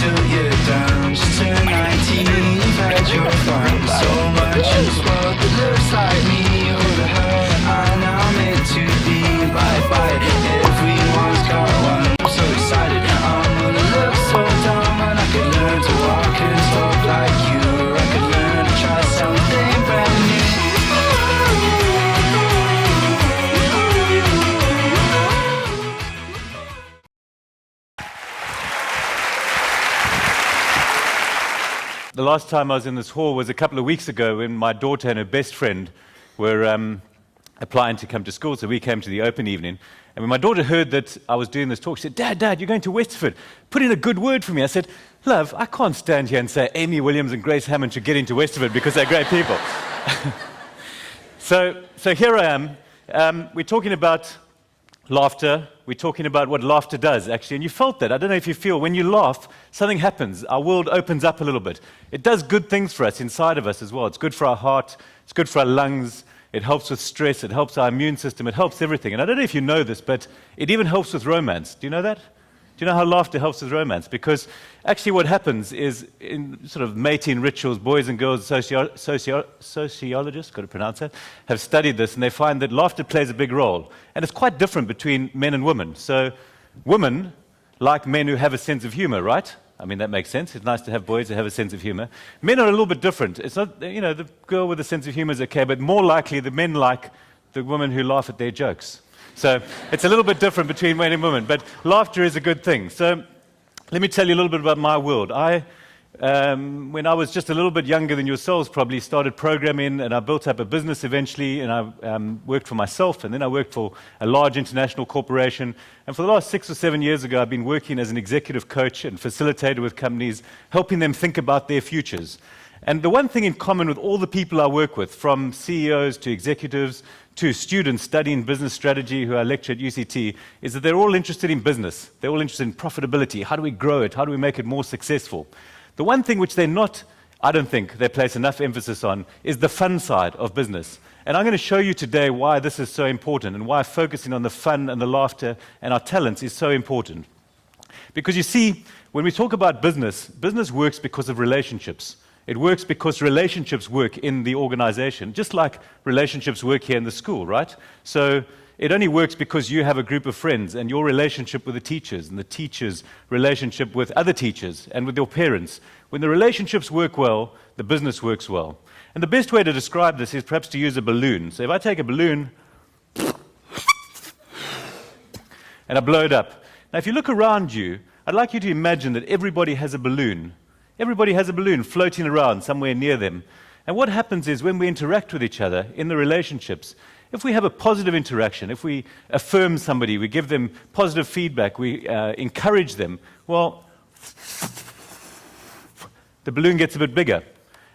till you're done. Just turn 19, you've had your fun. So much in this world that looks like me or the her I'm now meant to be. Bye, everyone's got one. I'm so excited, I'm gonna look so dumb. And I could learn to walk and talk like you, or I could learn to try something brand new. The last time I was in this hall was a couple of weeks ago when my daughter and her best friend were applying to come to school, so we came to the open evening. And when my daughter heard that I was doing this talk, she said, Dad, you're going to Westerford. Put in a good word for me. I said, love, I can't stand here and say Amy Williams and Grace Hammond should get into Westerford because they're great people. So here I am. We're talking about laughter. We're talking about what laughter does, actually. And you felt that. I don't know if you feel when you laugh, something happens. Our world opens up a little bit. It does good things for us inside of us as well. It's good for our heart. It's good for our lungs. It helps with stress. It helps our immune system. It helps everything. And I don't know if you know this, but it even helps with romance. Do you know that? Do you know how laughter helps with romance? Because actually what happens is in sort of mating rituals, boys and girls, sociologists, got to pronounce that, have studied this, and they find that laughter plays a big role. And it's quite different between men and women. So women like men who have a sense of humor, right? I mean, that makes sense. It's nice to have boys who have a sense of humor. Men are a little bit different. It's not, the girl with a sense of humor is okay, but more likely the men like the women who laugh at their jokes. So it's a little bit different between men and women, but laughter is a good thing. So let me tell you a little bit about my world. When I was just a little bit younger than yourselves, probably started programming, and I built up a business eventually, and I worked for myself, and then I worked for a large international corporation. And for the last 6 or 7 years ago, I've been working as an executive coach and facilitator with companies, helping them think about their futures. And the one thing in common with all the people I work with, from CEOs to executives to students studying business strategy who I lecture at UCT, is that they're all interested in business. They're all interested in profitability. How do we grow it? How do we make it more successful? The one thing which they're not, I don't think they place enough emphasis on, is the fun side of business. And I'm going to show you today why this is so important and why focusing on the fun and the laughter and our talents is so important. Because you see, when we talk about business, business works because of relationships. It works because relationships work in the organization, just like relationships work here in the school, right? So it only works because you have a group of friends and your relationship with the teachers and the teachers' relationship with other teachers and with your parents. When the relationships work well, the business works well. And the best way to describe this is perhaps to use a balloon. So if I take a balloon and I blow it up. Now if you look around you, I'd like you to imagine that everybody has a balloon. Everybody has a balloon floating around somewhere near them. And what happens is when we interact with each other in the relationships, if we have a positive interaction, if we affirm somebody, we give them positive feedback, we encourage them, well, the balloon gets a bit bigger.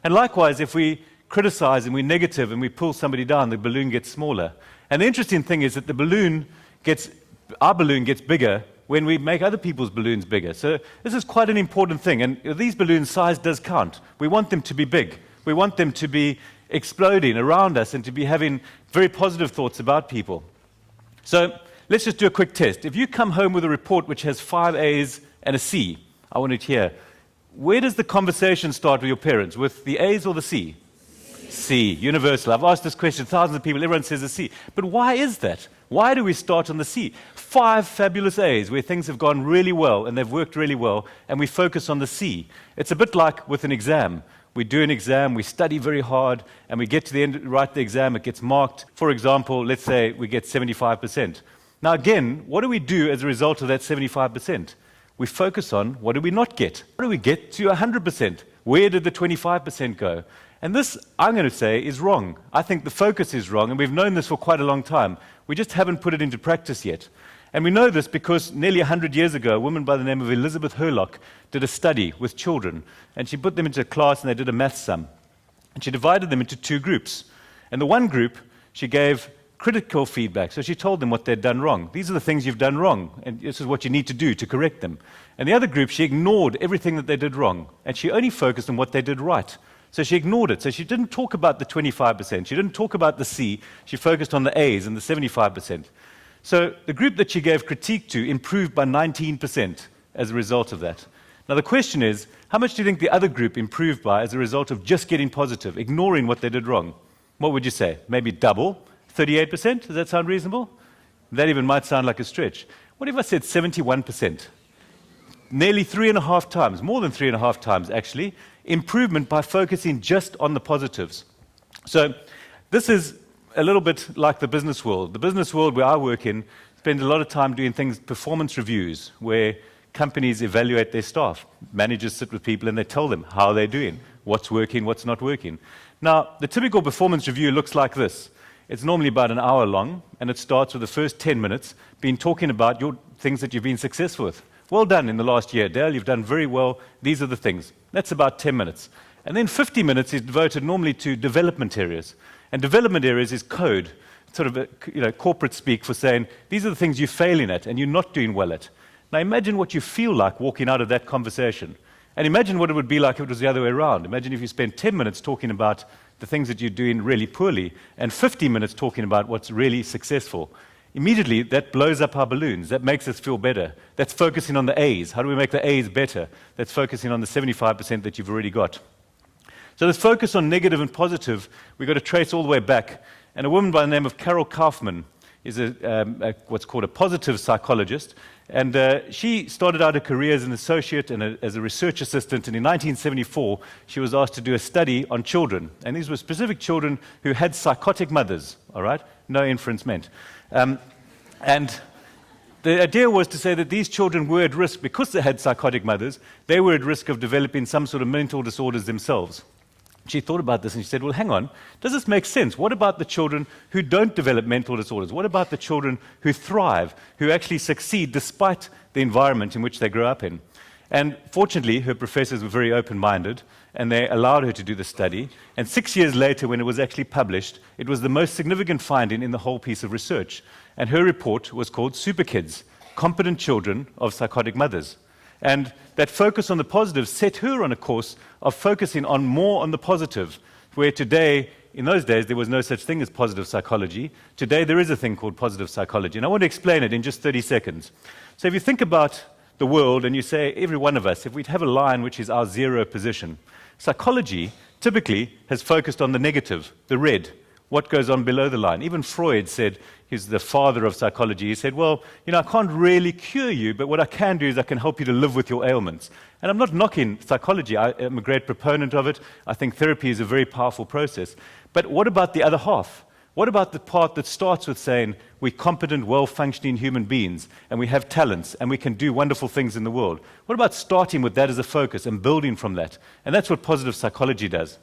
And likewise, if we criticize and we're negative and we pull somebody down, the balloon gets smaller. And the interesting thing is that our balloon gets bigger when we make other people's balloons bigger. So this is quite an important thing. And these balloons' size does count. We want them to be big. We want them to be exploding around us and to be having very positive thoughts about people. So let's just do a quick test. If you come home with a report which has 5 A's and a C, I want it here. Where does the conversation start with your parents? With the A's or the C? C, universal. I've asked this question to thousands of people. Everyone says a C. But why is that? Why do we start on the C? 5 fabulous A's where things have gone really well and they've worked really well, and we focus on the C. It's a bit like with an exam. We do an exam, we study very hard, and we get to the end, write the exam, it gets marked. For example, let's say we get 75%. Now again, what do we do as a result of that 75%? We focus on what do we not get? How do we get to 100%? Where did the 25% go? And this, I'm going to say, is wrong. I think the focus is wrong, and we've known this for quite a long time. We just haven't put it into practice yet. And we know this because nearly 100 years ago, a woman by the name of Elizabeth Hurlock did a study with children. And she put them into a class and they did a maths sum. And she divided them into 2 groups. And the one group, she gave critical feedback. So she told them what they'd done wrong. These are the things you've done wrong, and this is what you need to do to correct them. And the other group, she ignored everything that they did wrong. And she only focused on what they did right. So she ignored it. So she didn't talk about the 25%. She didn't talk about the C. She focused on the A's and the 75%. So the group that she gave critique to improved by 19% as a result of that. Now the question is, how much do you think the other group improved by as a result of just getting positive, ignoring what they did wrong? What would you say? Maybe double? 38%? Does that sound reasonable? That even might sound like a stretch. What if I said 71%? Nearly 3.5 times, more than 3.5 times actually, improvement by focusing just on the positives. So this is a little bit like the business world. The business world where I work in spends a lot of time doing things, performance reviews, where companies evaluate their staff. Managers sit with people and they tell them how they're doing, what's working, what's not working. Now, the typical performance review looks like this. It's normally about an hour long, and it starts with the first 10 minutes being talking about your things that you've been successful with. Well done in the last year, Dale. You've done very well. These are the things. That's about 10 minutes. And then 50 minutes is devoted normally to development areas. And development areas is code, sort of a, corporate speak for saying, these are the things you're failing at and you're not doing well at. Now imagine what you feel like walking out of that conversation. And imagine what it would be like if it was the other way around. Imagine if you spent 10 minutes talking about the things that you're doing really poorly and 50 minutes talking about what's really successful. Immediately, that blows up our balloons. That makes us feel better. That's focusing on the A's. How do we make the A's better? That's focusing on the 75% that you've already got. So this focus on negative and positive, we've got to trace all the way back. And a woman by the name of Carol Kaufman is what's called a positive psychologist. And she started out her career as an associate and as a research assistant. And in 1974, she was asked to do a study on children. And these were specific children who had psychotic mothers, all right? No inference meant. And the idea was to say that these children were at risk, because they had psychotic mothers, they were at risk of developing some sort of mental disorders themselves. She thought about this and she said, well, hang on, does this make sense? What about the children who don't develop mental disorders? What about the children who thrive, who actually succeed despite the environment in which they grow up in? And fortunately, her professors were very open-minded, and they allowed her to do the study. And 6 years later, when it was actually published, it was the most significant finding in the whole piece of research. And her report was called Super Kids, Competent Children of Psychotic Mothers. And that focus on the positive set her on a course of focusing on more on the positive, where today, in those days, there was no such thing as positive psychology. Today, there is a thing called positive psychology. And I want to explain it in just 30 seconds. So if you think about the world and you say, every one of us, if we'd have a line which is our zero position, psychology typically has focused on the negative, the red, what goes on below the line. Even Freud said, he's the father of psychology, he said, well, I can't really cure you, but what I can do is I can help you to live with your ailments. And I'm not knocking psychology. I am a great proponent of it. I think therapy is a very powerful process. But what about the other half? What about the part that starts with saying we're competent, well-functioning human beings, and we have talents, and we can do wonderful things in the world? What about starting with that as a focus and building from that? And that's what positive psychology does.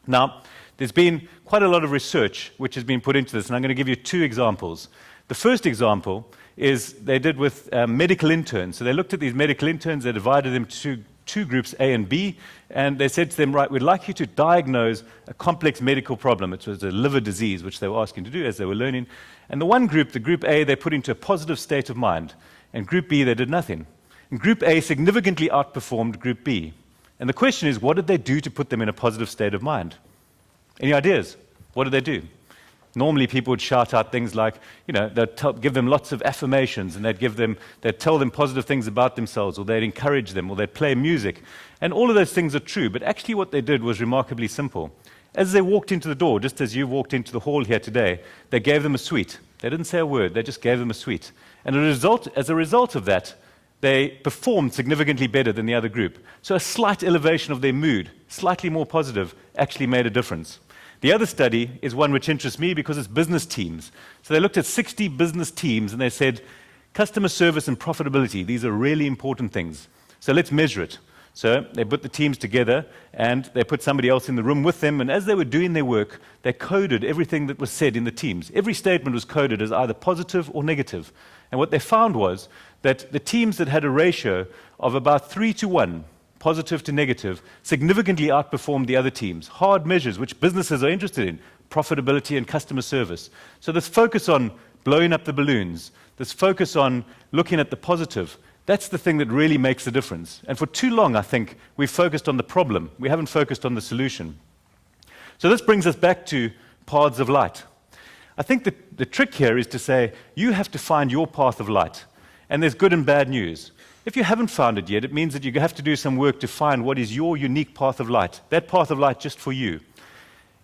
Now, there's been quite a lot of research which has been put into this, and I'm going to give you 2 examples. The first example is they did with medical interns. So they looked at these medical interns, they divided them to two groups, A and B, and they said to them, right, we'd like you to diagnose a complex medical problem. It was a liver disease, which they were asking to do as they were learning. And the one group, the group A, they put into a positive state of mind. And group B, they did nothing. And group A significantly outperformed group B. And the question is, what did they do to put them in a positive state of mind? Any ideas? What did they do? Normally, people would shout out things like, they'd give them lots of affirmations, and they'd tell them positive things about themselves, or they'd encourage them, or they'd play music. And all of those things are true, but actually what they did was remarkably simple. As they walked into the door, just as you walked into the hall here today, they gave them a sweet. They didn't say a word, they just gave them a sweet. And as a result of that, they performed significantly better than the other group. So a slight elevation of their mood, slightly more positive, actually made a difference. The other study is one which interests me because it's business teams. So they looked at 60 business teams and they said, customer service and profitability, these are really important things. So let's measure it. So they put the teams together and they put somebody else in the room with them, and as they were doing their work, they coded everything that was said in the teams. Every statement was coded as either positive or negative. And what they found was that the teams that had a ratio of about 3-to-1, positive to negative, significantly outperformed the other teams. Hard measures, which businesses are interested in, profitability and customer service. So this focus on blowing up the balloons, this focus on looking at the positive, that's the thing that really makes the difference. And for too long, I think, we've focused on the problem. We haven't focused on the solution. So this brings us back to paths of light. I think that the trick here is to say, you have to find your path of light. And there's good and bad news. If you haven't found it yet, it means that you have to do some work to find what is your unique path of light, that path of light just for you.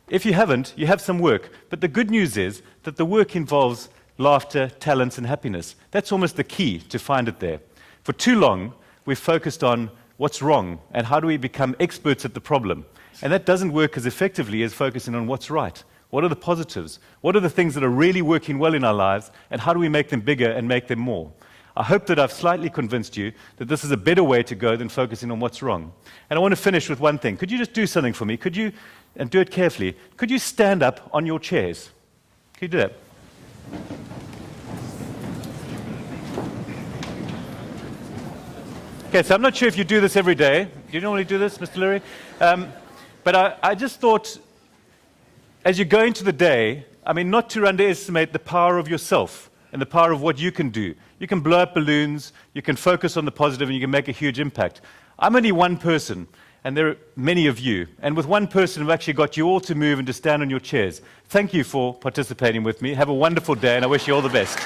If you haven't, you have some work. But the good news is that the work involves laughter, talents, and happiness. That's almost the key to find it there. For too long, we've focused on what's wrong and how do we become experts at the problem. And that doesn't work as effectively as focusing on what's right. What are the positives? What are the things that are really working well in our lives, and how do we make them bigger and make them more? I hope that I've slightly convinced you that this is a better way to go than focusing on what's wrong. And I want to finish with one thing. Could you just do something for me? Could you, and do it carefully, could you stand up on your chairs? Could you do that? Okay, so I'm not sure if you do this every day. Do you normally do this, Mr. Leary? But I just thought, as you go into the day, not to underestimate the power of yourself and the power of what you can do. You can blow up balloons, you can focus on the positive, and you can make a huge impact. I'm only one person, and there are many of you. And with one person, we've actually got you all to move and to stand on your chairs. Thank you for participating with me. Have a wonderful day, and I wish you all the best.